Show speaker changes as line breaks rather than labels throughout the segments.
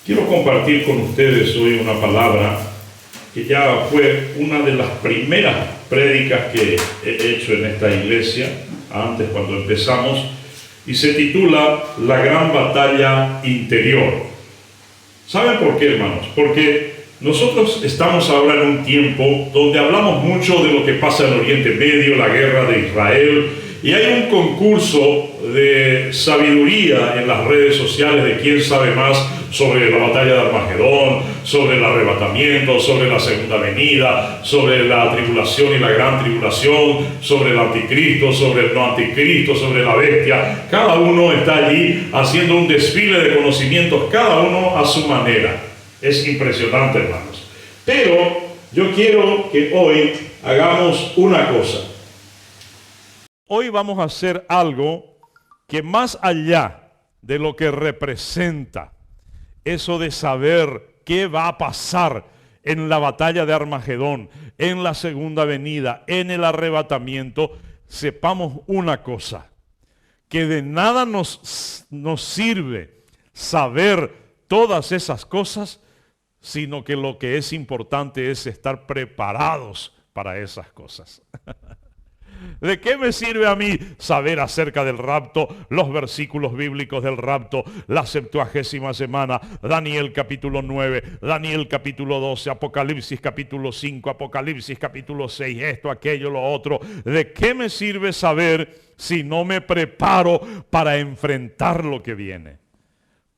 Quiero compartir con ustedes hoy una palabra que ya fue una de las primeras prédicas que he hecho en esta iglesia, antes cuando empezamos, y se titula La Gran Batalla Interior. ¿Saben por qué, hermanos? Porque nosotros estamos ahora en un tiempo donde hablamos mucho de lo que pasa en Oriente Medio, la guerra de Israel, y hay un concurso de sabiduría en las redes sociales de quién sabe más sobre la batalla de Armagedón, sobre el arrebatamiento, sobre la segunda venida, sobre la tribulación y la gran tribulación, sobre el anticristo, sobre el no anticristo, sobre la bestia. Cada uno está allí haciendo un desfile de conocimientos, cada uno a su manera. Es impresionante, hermanos. Pero yo quiero que hoy hagamos una cosa. Hoy vamos a hacer algo que más allá de lo que representa eso de saber qué va a pasar en la batalla de Armagedón, en la segunda venida, en el arrebatamiento, sepamos una cosa, que de nada nos sirve saber todas esas cosas, sino que lo que es importante es estar preparados para esas cosas. ¿De qué me sirve a mí saber acerca del rapto, los versículos bíblicos del rapto, la 70ª semana, Daniel capítulo 9, Daniel capítulo 12, Apocalipsis capítulo 5, Apocalipsis capítulo 6, esto, aquello, lo otro? ¿De qué me sirve saber si no me preparo para enfrentar lo que viene?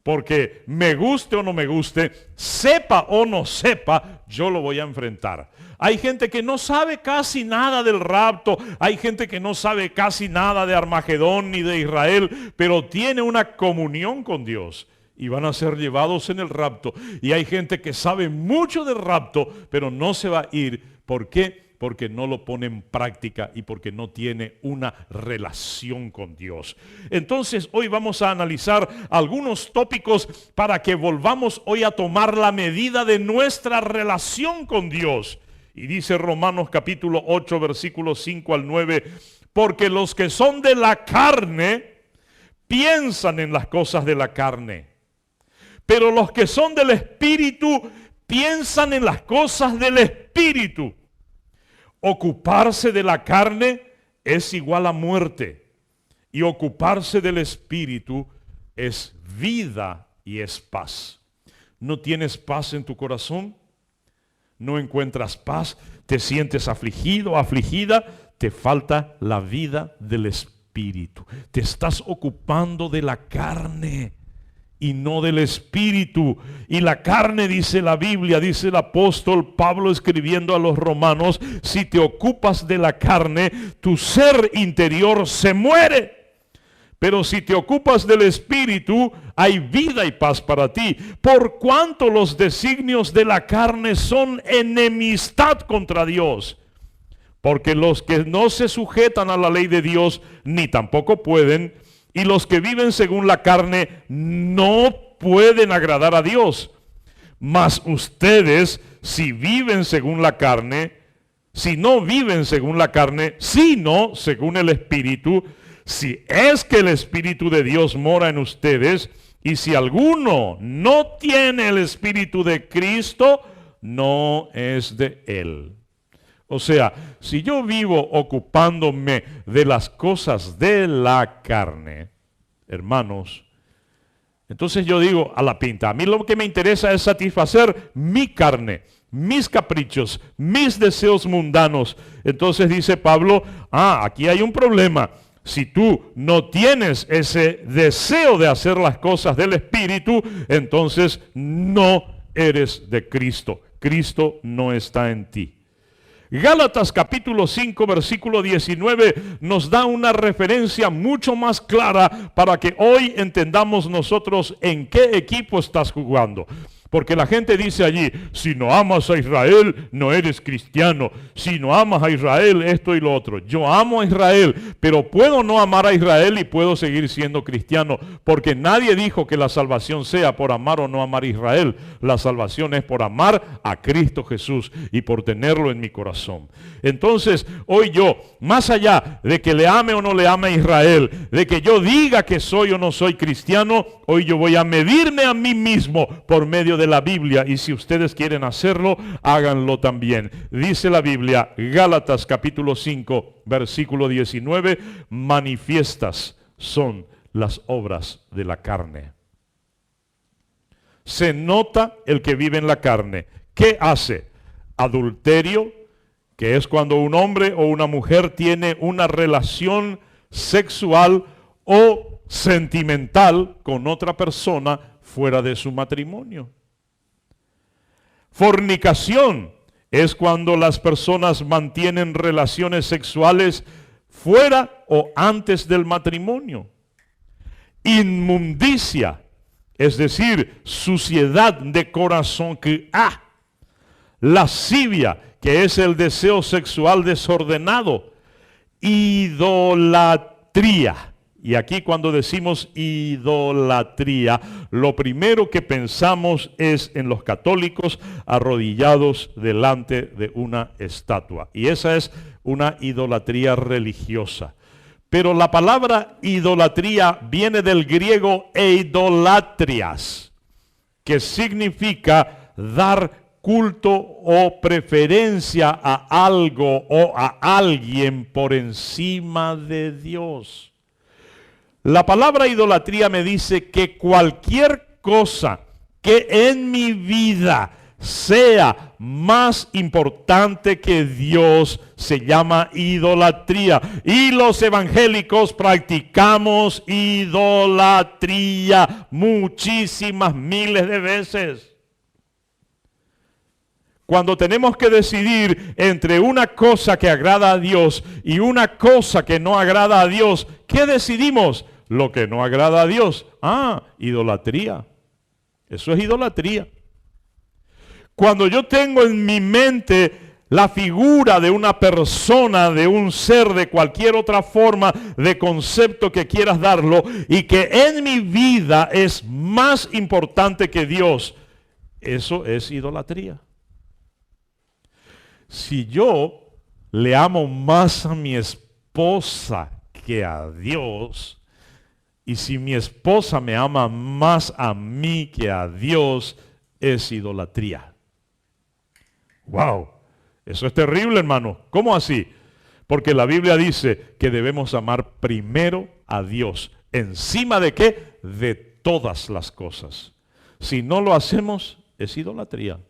Porque me guste o no me guste, sepa o no sepa, yo lo voy a enfrentar. Hay gente que no sabe casi nada del rapto, hay gente que no sabe casi nada de Armagedón ni de Israel, pero tiene una comunión con Dios y van a ser llevados en el rapto. Y hay gente que sabe mucho del rapto, pero no se va a ir. ¿Por qué? Porque no lo pone en práctica y porque no tiene una relación con Dios. Entonces hoy vamos a analizar algunos tópicos para que volvamos hoy a tomar la medida de nuestra relación con Dios. Y dice Romanos capítulo 8 versículos 5 al 9, porque los que son de la carne piensan en las cosas de la carne, pero los que son del Espíritu piensan en las cosas del Espíritu. Ocuparse de la carne es igual a muerte, y ocuparse del Espíritu es vida y es paz. ¿No tienes paz en tu corazón? ¿No encuentras paz? ¿Te sientes afligido, afligida? Te falta la vida del Espíritu. Te estás ocupando de la carne y no del Espíritu. Y la carne, dice la Biblia, dice el apóstol Pablo escribiendo a los romanos, si te ocupas de la carne, tu ser interior se muere. Pero si te ocupas del Espíritu, hay vida y paz para ti. Por cuanto los designios de la carne son enemistad contra Dios. Porque los que no se sujetan a la ley de Dios, ni tampoco pueden, y los que viven según la carne no pueden agradar a Dios. Mas ustedes, si viven según la carne, si no viven según la carne, sino según el Espíritu, si es que el Espíritu de Dios mora en ustedes, y si alguno no tiene el Espíritu de Cristo, no es de Él. O sea, si yo vivo ocupándome de las cosas de la carne, hermanos, entonces yo digo a la pinta, a mí lo que me interesa es satisfacer mi carne, mis caprichos, mis deseos mundanos. Entonces dice Pablo, aquí hay un problema. Si tú no tienes ese deseo de hacer las cosas del Espíritu, entonces no eres de Cristo. Cristo no está en ti. Gálatas capítulo 5 versículo 19 nos da una referencia mucho más clara para que hoy entendamos nosotros en qué equipo estás jugando.
Porque la gente dice allí, si no amas a Israel, no eres cristiano. Si no amas a Israel, esto y lo otro. Yo amo a Israel, pero puedo no amar a Israel y puedo seguir siendo cristiano. Porque nadie dijo que la salvación sea por amar o no amar a Israel. La salvación es por amar a Cristo Jesús y por tenerlo en mi corazón. Entonces, hoy yo, más allá de que le ame o no le ame a Israel, de que yo diga que soy o no soy cristiano, hoy yo voy a medirme a mí mismo por medio de la Biblia, y si ustedes quieren hacerlo, háganlo también. Dice la Biblia, Gálatas capítulo 5, versículo 19, manifiestas son las obras de la carne. Se nota el que vive en la carne. ¿Qué hace? Adulterio, que es cuando un hombre o una mujer tiene una relación sexual o sentimental con otra persona fuera de su matrimonio. Fornicación es cuando las personas mantienen relaciones sexuales fuera o antes del matrimonio. Inmundicia, es decir, suciedad de corazón que lascivia, que es el deseo sexual desordenado. Idolatría. Y aquí cuando decimos idolatría, lo primero que pensamos es en los católicos arrodillados delante de una estatua. Y esa es una idolatría religiosa. Pero la palabra idolatría viene del griego eidolatrias, que significa dar culto o preferencia a algo o a alguien por encima de Dios. La palabra idolatría me dice que cualquier cosa que en mi vida sea más importante que Dios se llama idolatría. Y los evangélicos practicamos idolatría muchísimas miles de veces. Cuando tenemos que decidir entre una cosa que agrada a Dios y una cosa que no agrada a Dios, ¿qué decidimos? Lo que no agrada a Dios. Idolatría. Eso es idolatría. Cuando yo tengo en mi mente la figura de una persona, de un ser, de cualquier otra forma de concepto que quieras darlo, y que en mi vida es más importante que Dios, eso es idolatría. Si yo le amo más a mi esposa que a Dios, y si mi esposa me ama más a mí que a Dios, es idolatría. ¡Wow! Eso es terrible, hermano. ¿Cómo así? Porque la Biblia dice que debemos amar primero a Dios. ¿Encima de qué? De todas las cosas. Si no lo hacemos, es idolatría.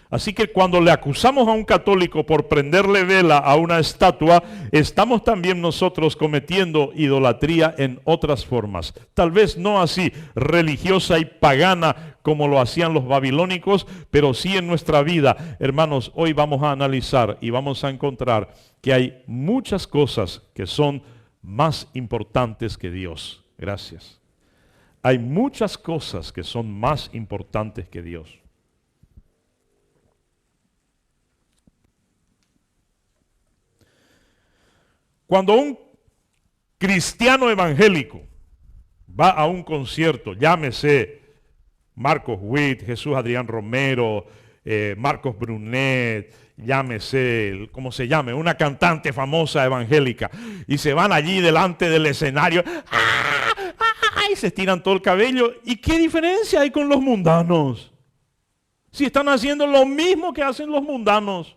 Así que cuando le acusamos a un católico por prenderle vela a una estatua, estamos también nosotros cometiendo idolatría en otras formas. Tal vez no así religiosa y pagana como lo hacían los babilónicos, pero sí en nuestra vida. Hermanos, hoy vamos a analizar y vamos a encontrar que hay muchas cosas que son más importantes que Dios. Gracias. Hay muchas cosas que son más importantes que Dios. Cuando un cristiano evangélico va a un concierto, llámese Marcos Witt, Jesús Adrián Romero, Marcos Brunet, llámese, como se llame, una cantante famosa evangélica, y se van allí delante del escenario, y se estiran todo el cabello. ¿Y qué diferencia hay con los mundanos? Si están haciendo lo mismo que hacen los mundanos.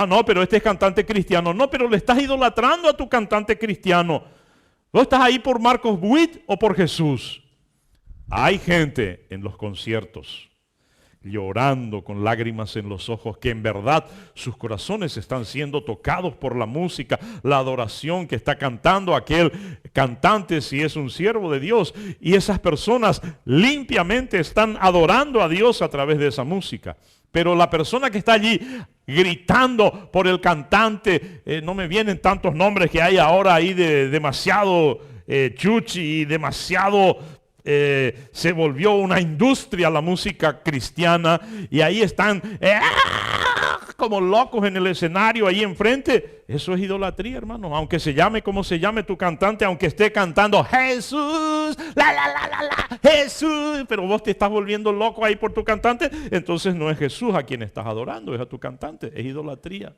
No, pero este es cantante cristiano. No, pero le estás idolatrando a tu cantante cristiano. ¿No estás ahí por Marcos Witt o por Jesús? Hay gente en los conciertos llorando con lágrimas en los ojos, que en verdad sus corazones están siendo tocados por la música, la adoración que está cantando aquel cantante, si es un siervo de Dios, y esas personas limpiamente están adorando a Dios a través de esa música. Pero la persona que está allí gritando por el cantante, no me vienen tantos nombres que hay ahora ahí de demasiado chuchi y demasiado se volvió una industria la música cristiana y ahí están como locos en el escenario ahí enfrente. Eso es idolatría, hermano. Aunque se llame como se llame tu cantante, aunque esté cantando Jesús, Jesús, pero vos te estás volviendo loco ahí por tu cantante, entonces no es Jesús a quien estás adorando, es a tu cantante, es idolatría.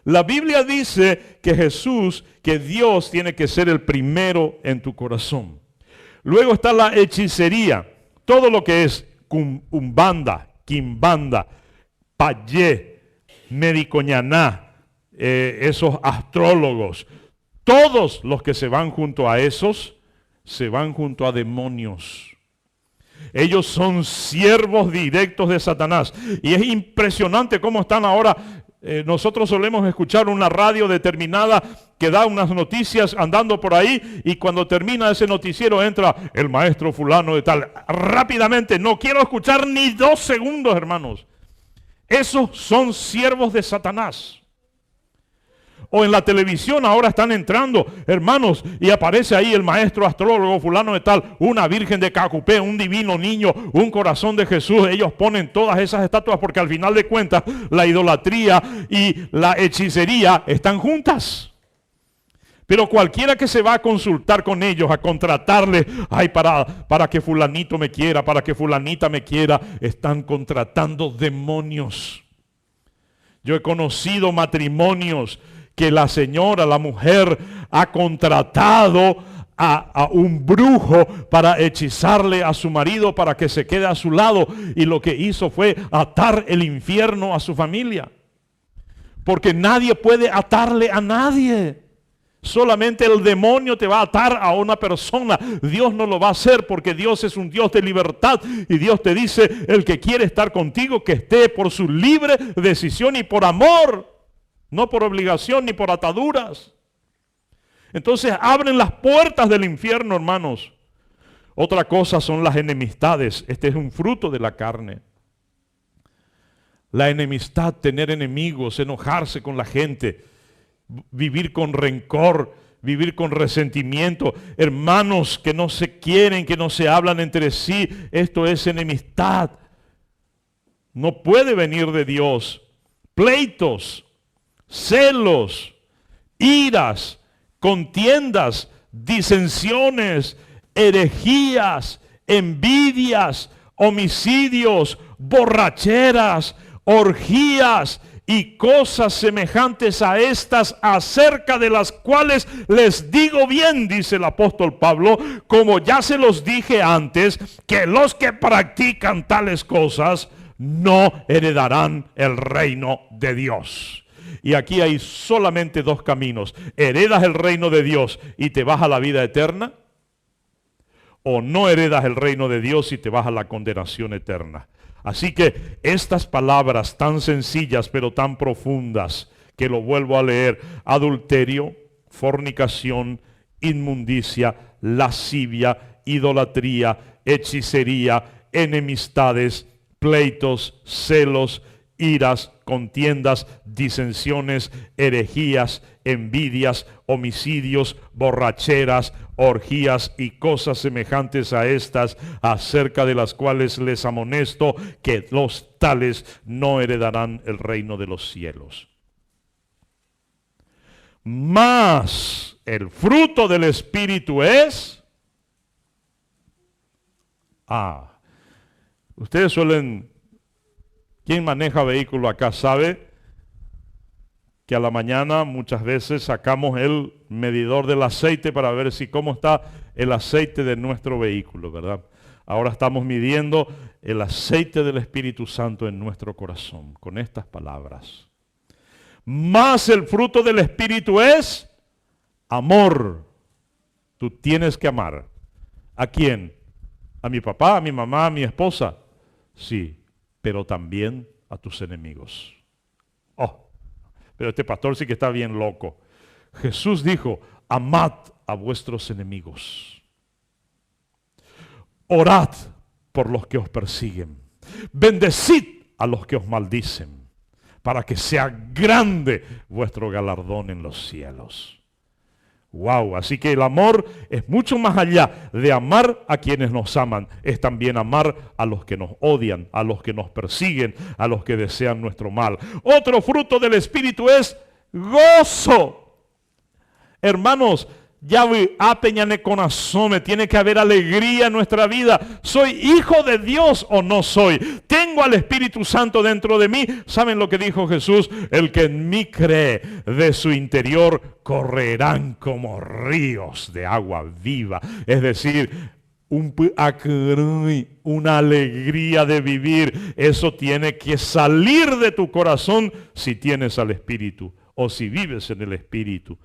La Biblia dice que Jesús, que Dios tiene que ser el primero en tu corazón. Luego está la hechicería, todo lo que es umbanda, quimbanda, payé, medicoñaná, esos astrólogos, todos los que se van junto a esos, se van junto a demonios. Ellos son siervos directos de Satanás. Y es impresionante cómo están ahora. Nosotros solemos escuchar una radio determinada que da unas noticias andando por ahí y cuando termina ese noticiero entra el maestro fulano de tal. Rápidamente, no quiero escuchar ni 2 segundos, hermanos. Esos son siervos de Satanás. O en la televisión ahora están entrando, hermanos, y aparece ahí el maestro astrólogo fulano de tal, una virgen de Cacupé, un divino niño, un corazón de Jesús. Ellos ponen todas esas estatuas porque al final de cuentas la idolatría y la hechicería están juntas. Pero cualquiera que se va a consultar con ellos, a contratarles, ay, para que fulanito me quiera, para que fulanita me quiera, están contratando demonios. Yo he conocido matrimonios que la señora, la mujer, ha contratado a un brujo para hechizarle a su marido para que se quede a su lado. Y lo que hizo fue atar el infierno a su familia. Porque nadie puede atarle a nadie. Solamente el demonio te va a atar a una persona. Dios no lo va a hacer porque Dios es un Dios de libertad. Y Dios te dice, el que quiere estar contigo, que esté por su libre decisión y por amor. No por obligación ni por ataduras. Entonces abren las puertas del infierno, hermanos. Otra cosa son las enemistades. Este es un fruto de la carne. La enemistad, tener enemigos, enojarse con la gente, vivir con rencor, vivir con resentimiento. Hermanos que no se quieren, que no se hablan entre sí. Esto es enemistad. No puede venir de Dios. Pleitos, celos, iras, contiendas, disensiones, herejías, envidias, homicidios, borracheras, orgías y cosas semejantes a estas, acerca de las cuales les digo bien, dice el apóstol Pablo, como ya se los dije antes, que los que practican tales cosas no heredarán el reino de Dios. Y aquí hay solamente 2 caminos. ¿Heredas el reino de Dios y te vas a la vida eterna? ¿O no heredas el reino de Dios y te vas a la condenación eterna? Así que estas palabras tan sencillas pero tan profundas, que lo vuelvo a leer: adulterio, fornicación, inmundicia, lascivia, idolatría, hechicería, enemistades, pleitos, celos, iras, contiendas, disensiones, herejías, envidias, homicidios, borracheras, orgías y cosas semejantes a estas, acerca de las cuales les amonesto, que los tales no heredarán el reino de los cielos. Mas el fruto del Espíritu es... ustedes suelen... ¿Quién maneja vehículo acá sabe que a la mañana muchas veces sacamos el medidor del aceite para ver si cómo está el aceite de nuestro vehículo, ¿verdad? Ahora estamos midiendo el aceite del Espíritu Santo en nuestro corazón con estas palabras. Mas el fruto del Espíritu es amor. Tú tienes que amar. ¿A quién? ¿A mi papá, a mi mamá, a mi esposa? Sí, pero también a tus enemigos. Oh, pero este pastor sí que está bien loco. Jesús dijo, amad a vuestros enemigos. Orad por los que os persiguen. Bendecid a los que os maldicen, para que sea grande vuestro galardón en los cielos. Wow, así que el amor es mucho más allá de amar a quienes nos aman. Es también amar a los que nos odian, a los que nos persiguen, a los que desean nuestro mal. Otro fruto del Espíritu es gozo. Hermanos, Yahweh apeñane conazome, tiene que haber alegría en nuestra vida. ¿Soy hijo de Dios o no soy? ¿Tengo al Espíritu Santo dentro de mí? ¿Saben lo que dijo Jesús? El que en mí cree, de su interior correrán como ríos de agua viva. Es decir, una alegría de vivir. Eso tiene que salir de tu corazón si tienes al Espíritu o si vives en el Espíritu.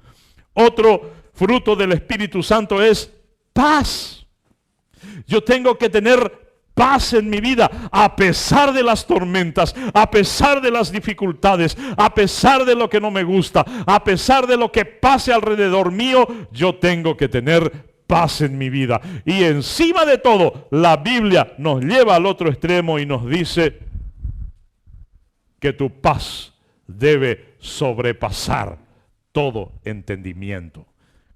Otro fruto del Espíritu Santo es paz. Yo tengo que tener paz en mi vida a pesar de las tormentas, a pesar de las dificultades, a pesar de lo que no me gusta, a pesar de lo que pase alrededor mío. Yo tengo que tener paz en mi vida. Y encima de todo, la Biblia nos lleva al otro extremo y nos dice que tu paz debe sobrepasar todo entendimiento.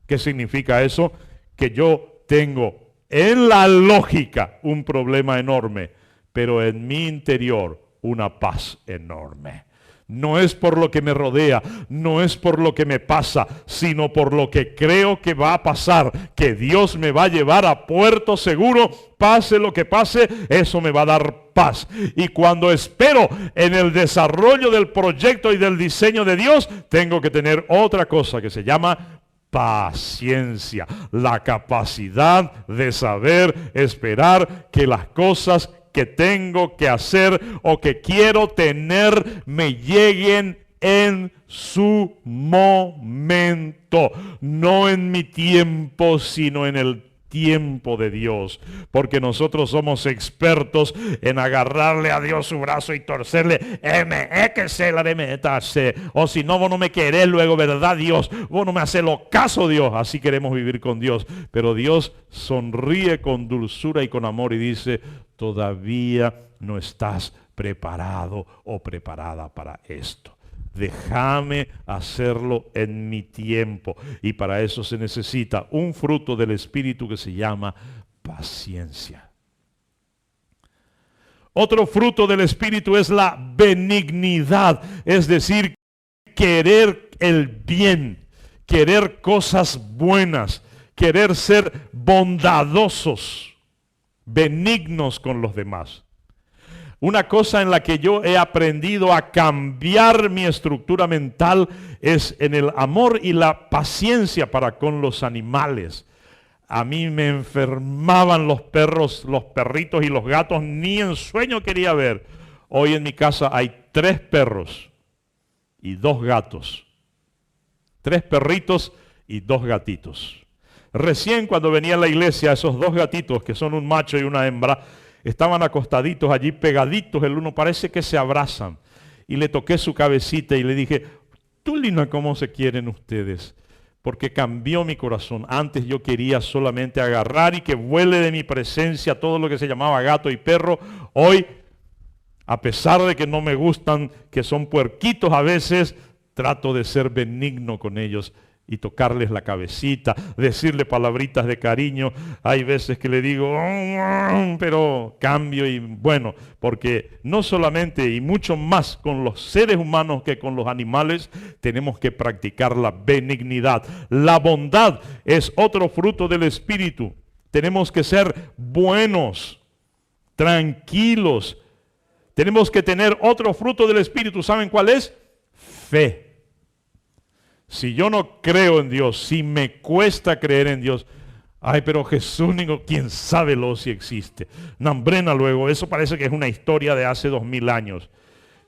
¿Qué significa eso? Que yo tengo en la lógica un problema enorme, pero en mi interior una paz enorme. No es por lo que me rodea, no es por lo que me pasa, sino por lo que creo que va a pasar, que Dios me va a llevar a puerto seguro, pase lo que pase, eso me va a dar paz. Y cuando espero en el desarrollo del proyecto y del diseño de Dios, tengo que tener otra cosa que se llama paciencia, la capacidad de saber esperar que las cosas que tengo que hacer o que quiero tener me lleguen en su momento, no en mi tiempo, sino en el tiempo de Dios, porque nosotros somos expertos en agarrarle a Dios su brazo y torcerle, o si no, vos no me querés luego, ¿verdad, Dios? Vos no me haces lo caso, Dios. Así queremos vivir con Dios, pero Dios sonríe con dulzura y con amor y dice, todavía no estás preparado o preparada para esto. Déjame hacerlo en mi tiempo. Y para eso se necesita un fruto del Espíritu que se llama paciencia. Otro fruto del Espíritu es la benignidad, es decir, querer el bien, querer cosas buenas, querer ser bondadosos, benignos con los demás. Una cosa en la que yo he aprendido a cambiar mi estructura mental es en el amor y la paciencia para con los animales. A mí me enfermaban los perros, los perritos y los gatos, ni en sueño quería ver. Hoy en mi casa hay 3 perros y 2 gatos. 3 perritos y 2 gatitos. Recién cuando venía a la iglesia, esos 2 gatitos, que son un macho y una hembra, estaban acostaditos allí, pegaditos el uno, parece que se abrazan. Y le toqué su cabecita y le dije, Tulina, ¿cómo se quieren ustedes? Porque cambió mi corazón. Antes yo quería solamente agarrar y que vuele de mi presencia todo lo que se llamaba gato y perro. Hoy, a pesar de que no me gustan, que son puerquitos a veces, trato de ser benigno con ellos y tocarles la cabecita, decirle palabritas de cariño. Hay veces que le digo, pero cambio y bueno, porque no solamente y mucho más con los seres humanos que con los animales, tenemos que practicar la benignidad. La bondad es otro fruto del Espíritu. Tenemos que ser buenos, tranquilos. Tenemos que tener otro fruto del Espíritu. ¿Saben cuál es? Fe. Si yo no creo en Dios, si me cuesta creer en Dios, ay, pero Jesús, quién sabe lo si existe. Nambrena luego, eso parece que es una historia de hace 2000 años.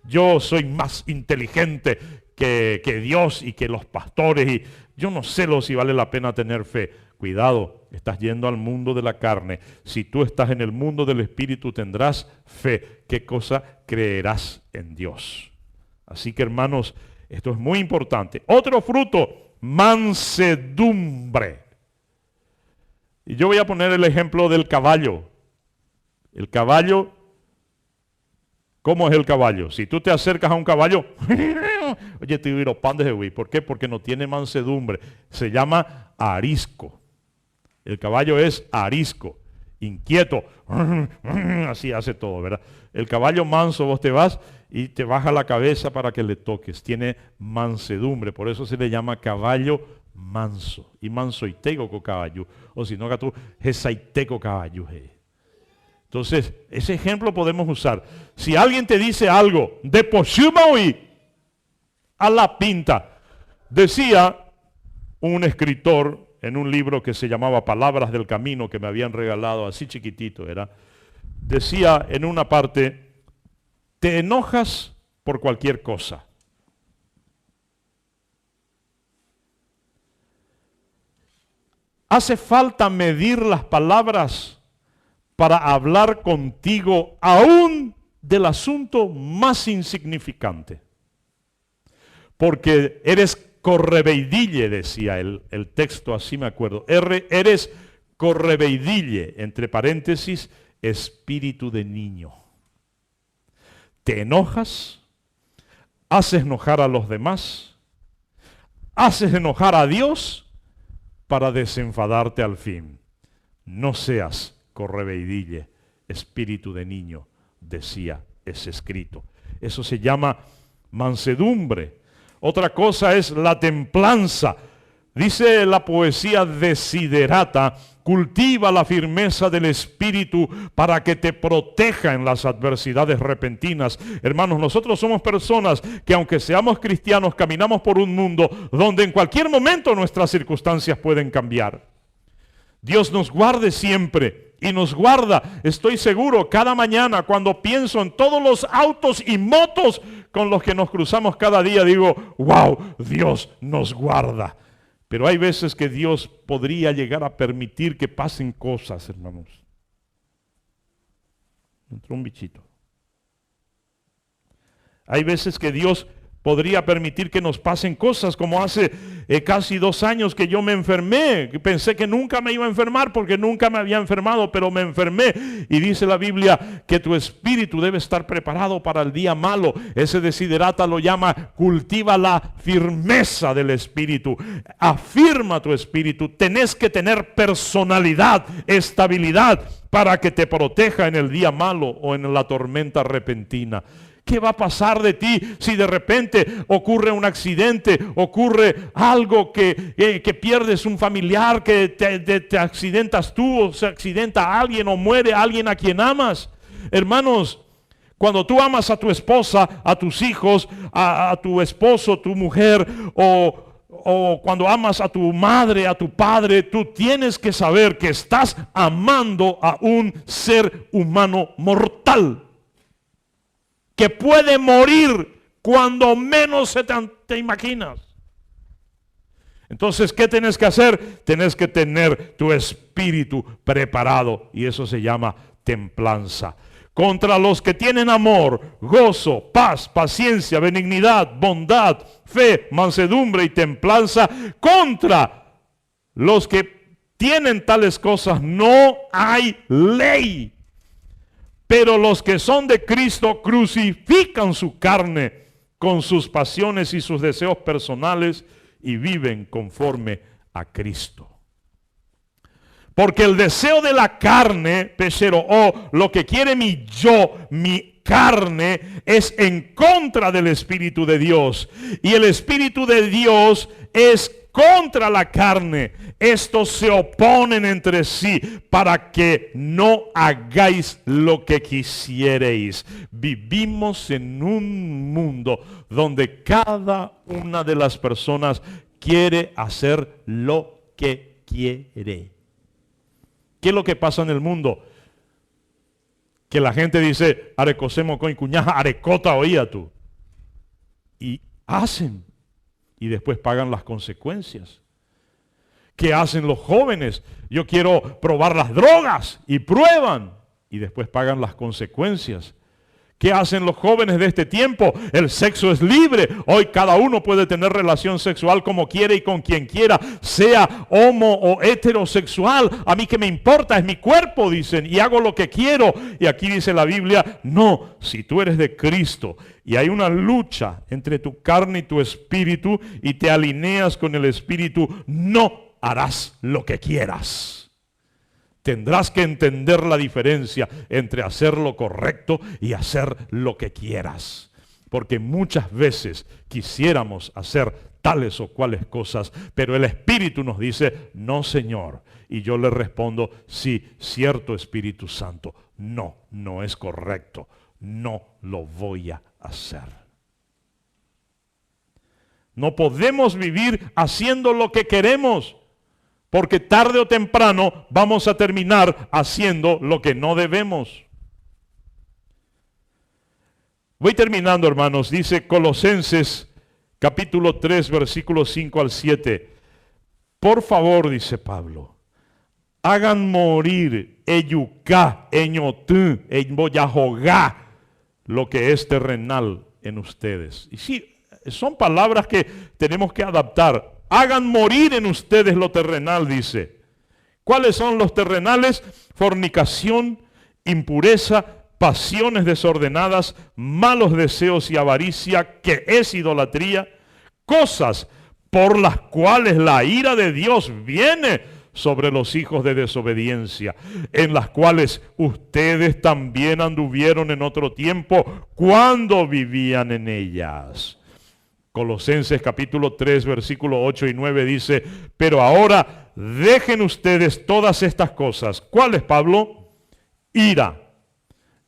Yo soy más inteligente que Dios y que los pastores y yo no sé lo si vale la pena tener fe. Cuidado, estás yendo al mundo de la carne. Si tú estás en el mundo del Espíritu tendrás fe. ¿Qué cosa creerás en Dios? Así que hermanos, esto es muy importante. Otro fruto, mansedumbre. Y yo voy a poner el ejemplo del caballo. El caballo ¿Cómo es el caballo? Si tú te acercas a un caballo, oye, te digo, pan de Jehová. ¿Por qué? Porque no tiene mansedumbre. Se llama arisco. El caballo es arisco, inquieto. Así hace todo, ¿verdad? El caballo manso, vos te vas y te baja la cabeza para que le toques. Tiene mansedumbre, por eso se le llama caballo manso. Y manso y tego con caballo. O si no, que tú, jesaiteco caballo. Entonces, ese ejemplo podemos usar. Si alguien te dice algo de Poshumaui a la pinta, decía un escritor en un libro que se llamaba Palabras del Camino, que me habían regalado así chiquitito, decía en una parte, te enojas por cualquier cosa. Hace falta medir las palabras para hablar contigo aún del asunto más insignificante. Porque eres correveidille, decía el texto, así me acuerdo. Eres correveidille, entre paréntesis, espíritu de niño. Te enojas, haces enojar a los demás, haces enojar a Dios para desenfadarte al fin. No seas correveidille, espíritu de niño, decía ese escrito. Eso se llama mansedumbre. Otra cosa es la templanza. Dice la poesía desiderata, cultiva la firmeza del espíritu para que te proteja en las adversidades repentinas. Hermanos, nosotros somos personas que aunque seamos cristianos, caminamos por un mundo donde en cualquier momento nuestras circunstancias pueden cambiar. Dios nos guarde siempre. Y nos guarda, estoy seguro, cada mañana cuando pienso en todos los autos y motos con los que nos cruzamos cada día, digo, wow, Dios nos guarda. Pero hay veces que Dios podría llegar a permitir que pasen cosas, hermanos. Entró un bichito. Hay veces que Dios podría permitir que nos pasen cosas, como hace casi 2 años que yo me enfermé. Pensé que nunca me iba a enfermar porque nunca me había enfermado, pero me enfermé. Y dice la Biblia que tu espíritu debe estar preparado para el día malo. Ese desiderata lo llama, cultiva la firmeza del espíritu. Afirma tu espíritu. Tenés que tener personalidad, estabilidad, para que te proteja en el día malo o en la tormenta repentina. ¿Qué va a pasar de ti si de repente ocurre un accidente, ocurre algo que pierdes un familiar, que te accidentas tú o se accidenta alguien o muere alguien a quien amas? Hermanos, cuando tú amas a tu esposa, a tus hijos, a tu esposo, tu mujer o cuando amas a tu madre, a tu padre, tú tienes que saber que estás amando a un ser humano mortal, que puede morir cuando menos te imaginas. Entonces, ¿qué tienes que hacer? Tienes que tener tu espíritu preparado, y eso se llama templanza. Contra los que tienen amor, gozo, paz, paciencia, benignidad, bondad, fe, mansedumbre y templanza, contra los que tienen tales cosas no hay ley. Pero los que son de Cristo crucifican su carne con sus pasiones y sus deseos personales y viven conforme a Cristo. Porque el deseo de la carne, pechero, o lo que quiere mi yo, mi carne, es en contra del Espíritu de Dios. Y el Espíritu de Dios es contra la carne. Estos se oponen entre sí para que no hagáis lo que quisiereis. Vivimos en un mundo donde cada una de las personas quiere hacer lo que quiere. ¿Qué es lo que pasa en el mundo? Que la gente dice, arecosemos con cuñaja, arecota oía tú. Y hacen. Y después pagan las consecuencias. ¿Qué hacen los jóvenes? Yo quiero probar las drogas y prueban y después pagan las consecuencias. ¿Qué hacen los jóvenes de este tiempo? El sexo es libre. Hoy cada uno puede tener relación sexual como quiere y con quien quiera, sea homo o heterosexual. A mí qué me importa, es mi cuerpo, dicen, y hago lo que quiero. Y aquí dice la Biblia, no, si tú eres de Cristo y hay una lucha entre tu carne y tu espíritu y te alineas con el espíritu, no harás lo que quieras. Tendrás que entender la diferencia entre hacer lo correcto y hacer lo que quieras. Porque muchas veces quisiéramos hacer tales o cuales cosas, pero el Espíritu nos dice, no, Señor. Y yo le respondo, sí, cierto, Espíritu Santo, no, no es correcto, no lo voy a hacer. No podemos vivir haciendo lo que queremos. Porque tarde o temprano vamos a terminar haciendo lo que no debemos. Voy terminando, hermanos. Dice Colosenses capítulo 3, versículos 5 al 7. Por favor, dice Pablo, hagan morir eyuká, eñotú, eñboyajogá, lo que es terrenal en ustedes. Y sí, son palabras que tenemos que adaptar. Hagan morir en ustedes lo terrenal, dice. ¿Cuáles son los terrenales? Fornicación, impureza, pasiones desordenadas, malos deseos y avaricia, que es idolatría, cosas por las cuales la ira de Dios viene sobre los hijos de desobediencia, en las cuales ustedes también anduvieron en otro tiempo cuando vivían en ellas. Colosenses capítulo 3, versículo 8 y 9 dice, pero ahora dejen ustedes todas estas cosas. ¿Cuáles, Pablo? Ira,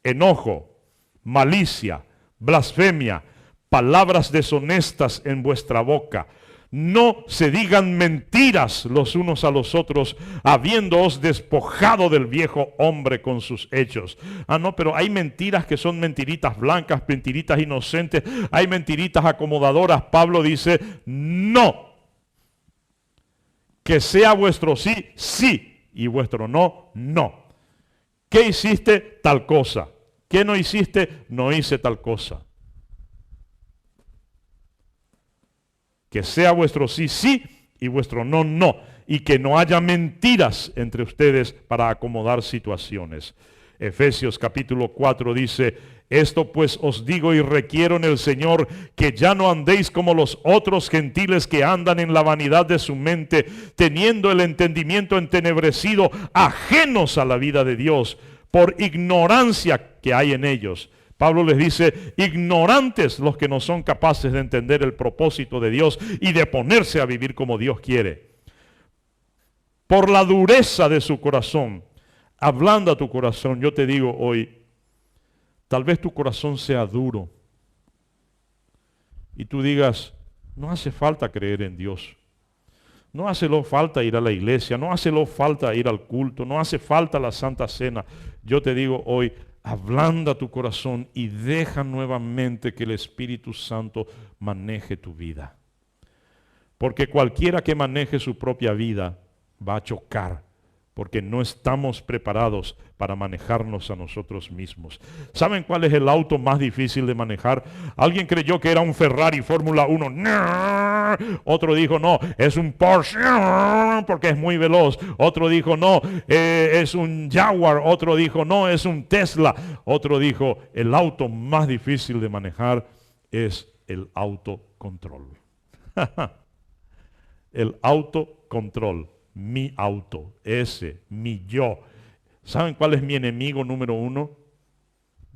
enojo, malicia, blasfemia, palabras deshonestas en vuestra boca. No se digan mentiras los unos a los otros, habiéndoos despojado del viejo hombre con sus hechos. Ah, no, pero hay mentiras que son mentiritas blancas, mentiritas inocentes, hay mentiritas acomodadoras. Pablo dice, no. Que sea vuestro sí, sí, y vuestro no, no. ¿Qué hiciste? Tal cosa. ¿Qué no hiciste? No hice tal cosa. Que sea vuestro sí, sí, y vuestro no, no. Y que no haya mentiras entre ustedes para acomodar situaciones. Efesios capítulo 4 dice, esto pues os digo y requiero en el Señor, que ya no andéis como los otros gentiles que andan en la vanidad de su mente, teniendo el entendimiento entenebrecido, ajenos a la vida de Dios, por ignorancia que hay en ellos. Pablo les dice, ignorantes los que no son capaces de entender el propósito de Dios y de ponerse a vivir como Dios quiere. Por la dureza de su corazón, hablando a tu corazón, yo te digo hoy, tal vez tu corazón sea duro y tú digas, no hace falta creer en Dios. No hace falta ir a la iglesia, no hace falta ir al culto, no hace falta la Santa Cena. Yo te digo hoy, ablanda tu corazón y deja nuevamente que el Espíritu Santo maneje tu vida. Porque cualquiera que maneje su propia vida va a chocar, porque no estamos preparados para manejarnos a nosotros mismos. ¿Saben cuál es el auto más difícil de manejar? Alguien creyó que era un Ferrari Fórmula 1. ¡No! Otro dijo, no, es un Porsche, porque es muy veloz. Otro dijo, no, es un Jaguar. Otro dijo, no, es un Tesla. Otro dijo, el auto más difícil de manejar es el autocontrol. El autocontrol. Mi auto, ese, mi yo. ¿Saben cuál es mi enemigo número uno?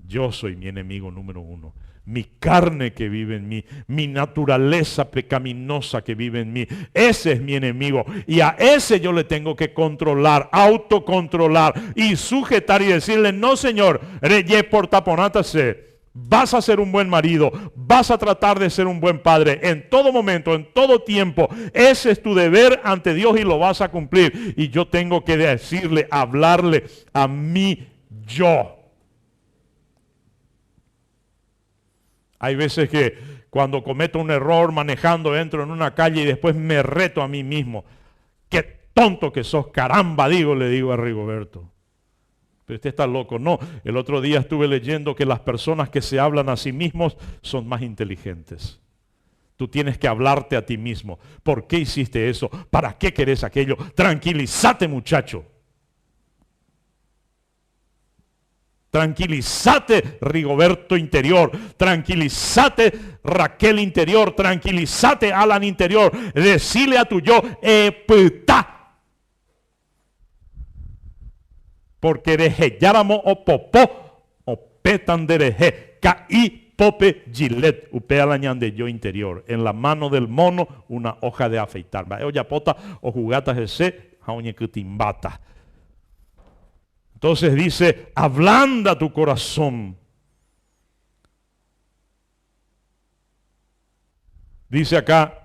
Yo soy mi enemigo número uno. Mi carne que vive en mí, mi naturaleza pecaminosa que vive en mí. Ese es mi enemigo. Y a ese yo le tengo que controlar, autocontrolar y sujetar y decirle, no, Señor, reye por taponátase. Vas a ser un buen marido, vas a tratar de ser un buen padre en todo momento, en todo tiempo. Ese es tu deber ante Dios y lo vas a cumplir. Y yo tengo que decirle, hablarle a mí yo. Hay veces que cuando cometo un error manejando, entro en una calle y después me reto a mí mismo. Qué tonto que sos, caramba, le digo a Rigoberto. pero usted está loco. No, el otro día estuve leyendo que las personas que se hablan a sí mismos son más inteligentes. Tú tienes que hablarte a ti mismo. ¿Por qué hiciste eso? ¿Para qué querés aquello? Tranquilízate, muchacho. Tranquilízate, Rigoberto interior. Tranquilízate, Raquel interior. Tranquilízate, Alan interior. Decile a tu yo, epta. Porque derejáramos o popó o petan dereje. Caí pope gilet. Upea la ñande yo interior. En la mano del mono, una hoja de afeitar. Va olla pota o jugatas ese, jaoñe que timbata. Entonces dice, ablanda tu corazón. Dice acá,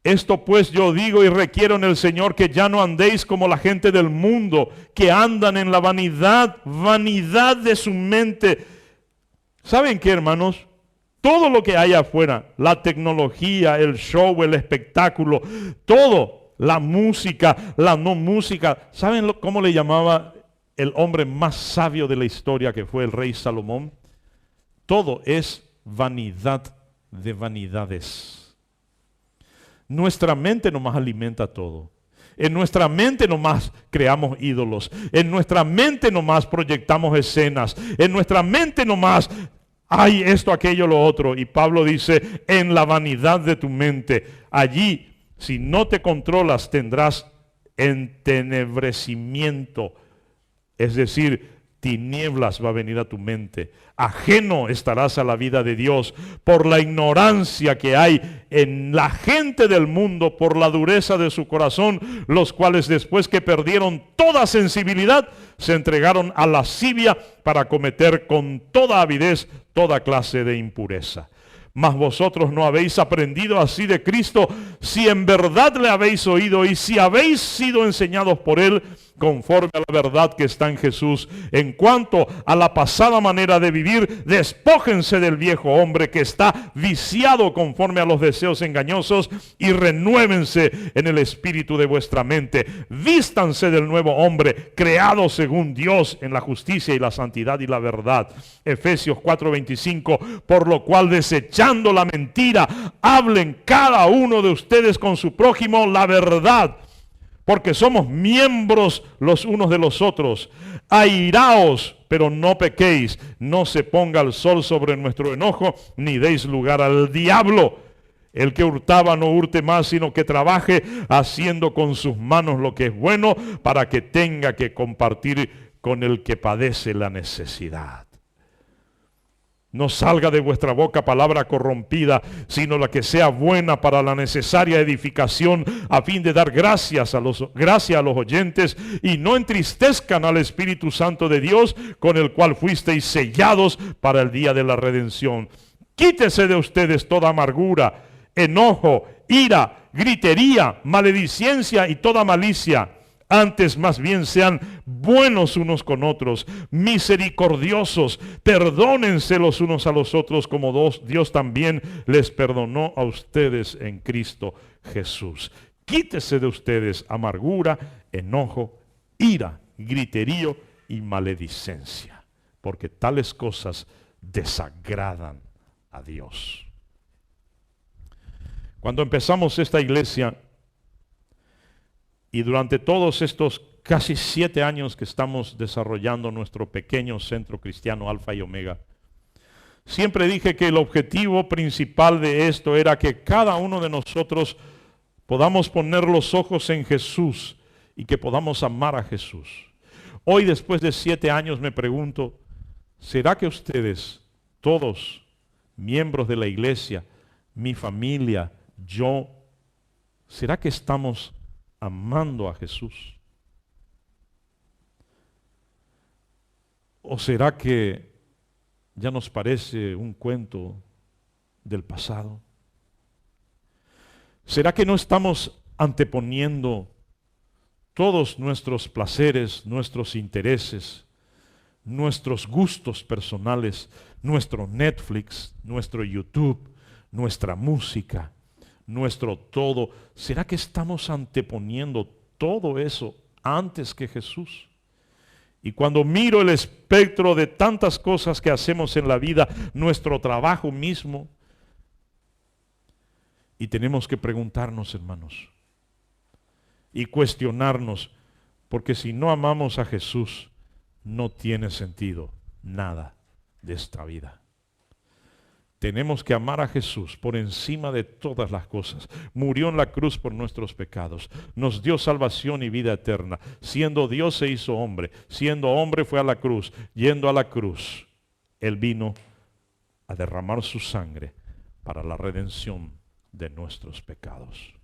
esto pues yo digo y requiero en el Señor que ya no andéis como la gente del mundo, que andan en la vanidad de su mente. ¿Saben qué, hermanos? Todo lo que hay afuera, la tecnología, el show, el espectáculo, todo, la música, la no música, ¿saben cómo le llamaba el hombre más sabio de la historia, que fue el rey Salomón? Todo es vanidad de vanidades. Nuestra mente nomás alimenta todo. En nuestra mente nomás creamos ídolos. En nuestra mente nomás proyectamos escenas. En nuestra mente nomás hay esto, aquello, lo otro. Y Pablo dice, en la vanidad de tu mente, allí, si no te controlas, tendrás entenebrecimiento. Es decir, tinieblas va a venir a tu mente. Ajeno estarás a la vida de Dios por la ignorancia que hay en la gente del mundo, por la dureza de su corazón, los cuales después que perdieron toda sensibilidad, se entregaron a lascivia para cometer con toda avidez toda clase de impureza. Mas vosotros no habéis aprendido así de Cristo, si en verdad le habéis oído y si habéis sido enseñados por Él, conforme a la verdad que está en Jesús. En cuanto a la pasada manera de vivir, despójense del viejo hombre que está viciado conforme a los deseos engañosos y renuévense en el espíritu de vuestra mente. Vístanse del nuevo hombre, creado según Dios en la justicia y la santidad y la verdad. Efesios 4:25, por lo cual desechando la mentira, hablen cada uno de ustedes con su prójimo la verdad, porque somos miembros los unos de los otros. Airaos, pero no pequéis. No se ponga el sol sobre nuestro enojo, ni deis lugar al diablo. El que hurtaba no hurte más, sino que trabaje haciendo con sus manos lo que es bueno, para que tenga que compartir con el que padece la necesidad. No salga de vuestra boca palabra corrompida, sino la que sea buena para la necesaria edificación, a fin de dar gracia a los oyentes, y no entristezcan al Espíritu Santo de Dios, con el cual fuisteis sellados para el día de la redención. Quítese de ustedes toda amargura, enojo, ira, gritería, maledicencia y toda malicia. Antes más bien sean buenos unos con otros, misericordiosos, perdónense los unos a los otros como Dios también les perdonó a ustedes en Cristo Jesús. Quítese de ustedes amargura, enojo, ira, griterío y maledicencia, porque tales cosas desagradan a Dios. Cuando empezamos esta iglesia, y durante todos estos casi 7 años que estamos desarrollando nuestro pequeño centro cristiano Alfa y Omega, siempre dije que el objetivo principal de esto era que cada uno de nosotros podamos poner los ojos en Jesús y que podamos amar a Jesús. Hoy, después de 7 años, me pregunto, ¿será que ustedes, todos, miembros de la iglesia, mi familia, yo, será que estamos amando a Jesús? ¿O será que ya nos parece un cuento del pasado? ¿Será que no estamos anteponiendo todos nuestros placeres, nuestros intereses, nuestros gustos personales, nuestro Netflix, nuestro YouTube, nuestra música, nuestro todo? ¿Será que estamos anteponiendo todo eso antes que Jesús? Y cuando miro el espectro de tantas cosas que hacemos en la vida, nuestro trabajo mismo, y tenemos que preguntarnos, hermanos, y cuestionarnos, porque si no amamos a Jesús, no tiene sentido nada de esta vida. Tenemos que amar a Jesús por encima de todas las cosas. Murió en la cruz por nuestros pecados. Nos dio salvación y vida eterna. Siendo Dios se hizo hombre. Siendo hombre fue a la cruz. Yendo a la cruz, Él vino a derramar su sangre para la redención de nuestros pecados.